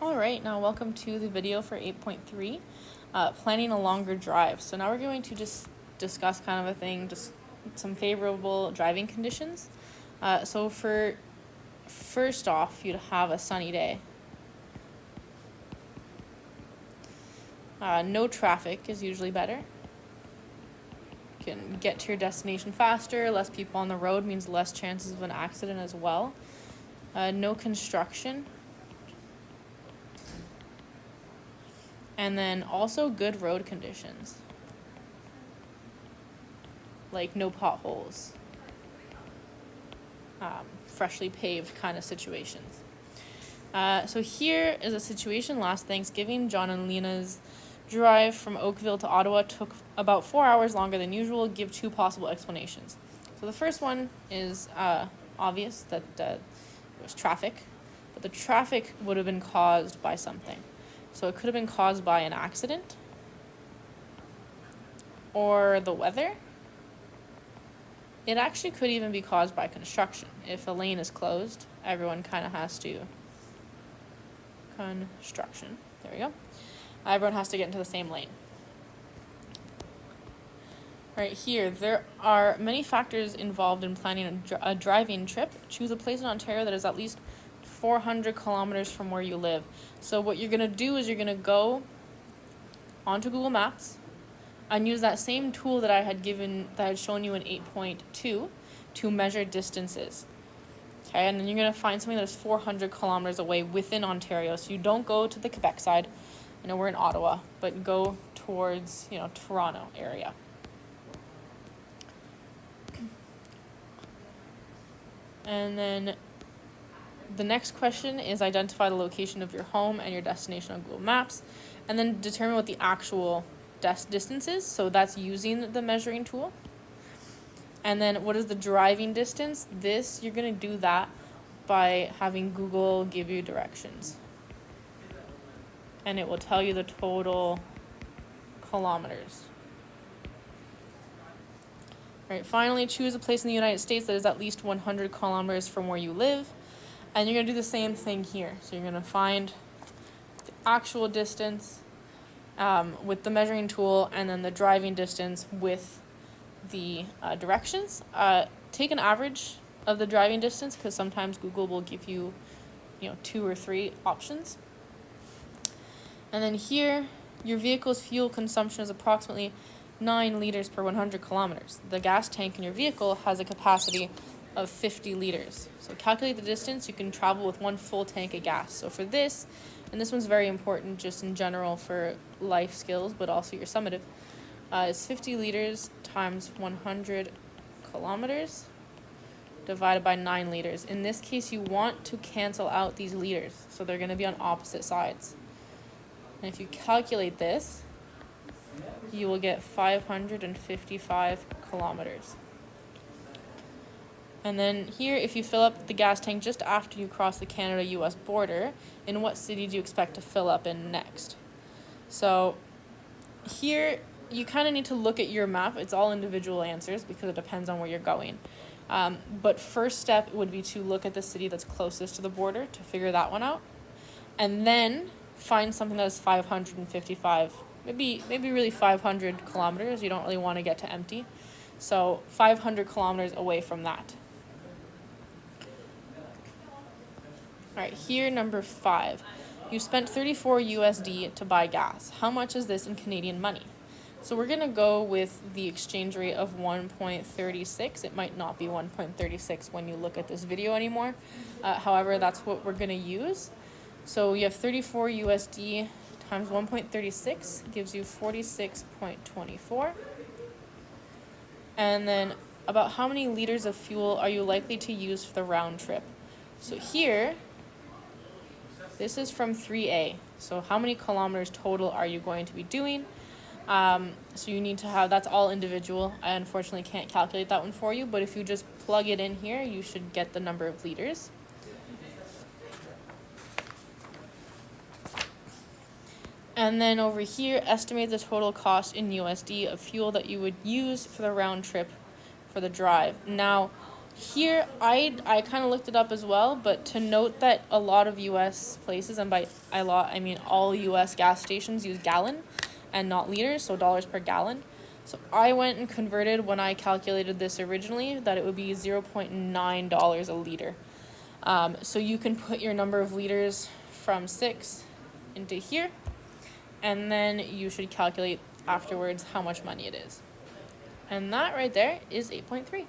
Alright, now welcome to the video for 8.3, planning a longer drive. So now we're going to just discuss kind of a thing, just some favorable driving conditions. So for first off, you'd have a sunny day. No traffic is usually better. You can get to your destination faster, less people on the road means less chances of an accident as well. No construction. And then also good road conditions, like no potholes, freshly paved kind of situations. So here is a situation. Last Thanksgiving, John and Lena's drive from Oakville to Ottawa took about 4 hours longer than usual. Give two possible explanations. So the first one is obvious, that it was traffic, but the traffic would have been caused by something. So it could have been caused by an accident or the weather. It actually could even be caused by construction. If a lane is closed, everyone kind of has to... Construction. There we go. Everyone has to get into the same lane. Right here, there are many factors involved in planning a driving trip. Choose a place in Ontario that is at least 400 kilometers from where you live. So what you're going to do is you're going to go onto Google Maps and use that same tool that I had shown you in 8.2 to measure distances. Okay, and then you're going to find something that is 400 kilometers away within Ontario. So you don't go to the Quebec side. I know we're in Ottawa, but go towards, Toronto area. And then the next question is identify the location of your home and your destination on Google Maps, and then determine what the actual distance is. So that's using the measuring tool. And then what is the driving distance? You're going to do that by having Google give you directions. And it will tell you the total kilometers. All right, finally, choose a place in the United States that is at least 100 kilometers from where you live. And you're going to do the same thing here. So you're going to find the actual distance with the measuring tool, and then the driving distance with the directions. Take an average of the driving distance, because sometimes Google will give you, 2 or 3 options. And then here, your vehicle's fuel consumption is approximately 9 liters per 100 kilometers. The gas tank in your vehicle has a capacity of 50 liters. So calculate the distance you can travel with 1 full tank of gas. So for this, and this one's very important just in general for life skills, but also your summative, is 50 liters times 100 kilometers divided by 9 liters. In this case, you want to cancel out these liters, so they're going to be on opposite sides. And if you calculate this, you will get 555 kilometers. And then here, if you fill up the gas tank just after you cross the Canada-US border, in what city do you expect to fill up in next? So here, you kind of need to look at your map. It's all individual answers because it depends on where you're going. But first step would be to look at the city that's closest to the border to figure that one out. And then find something that is 555, maybe really 500 kilometers. You don't really want to get to empty. So 500 kilometers away from that. All right, here, number 5. You spent $34 USD to buy gas. How much is this in Canadian money? So we're going to go with the exchange rate of 1.36. It might not be 1.36 when you look at this video anymore. However, that's what we're going to use. So you have 34 USD times 1.36 gives you 46.24. And then about how many liters of fuel are you likely to use for the round trip? So here, this is from 3A. So how many kilometers total are you going to be doing? So you need to have, that's all individual. I unfortunately can't calculate that one for you, but if you just plug it in here, you should get the number of liters. And then over here, estimate the total cost in USD of fuel that you would use for the round trip for the drive. Now, Here, I kind of looked it up as well, but to note that a lot of U.S. places, and by a lot, I mean all U.S. gas stations use gallon and not liters, so dollars per gallon. So I went and converted when I calculated this originally that it would be $0.9 a liter. So you can put your number of liters from 6 into here, and then you should calculate afterwards how much money it is. And that right there is 8.3.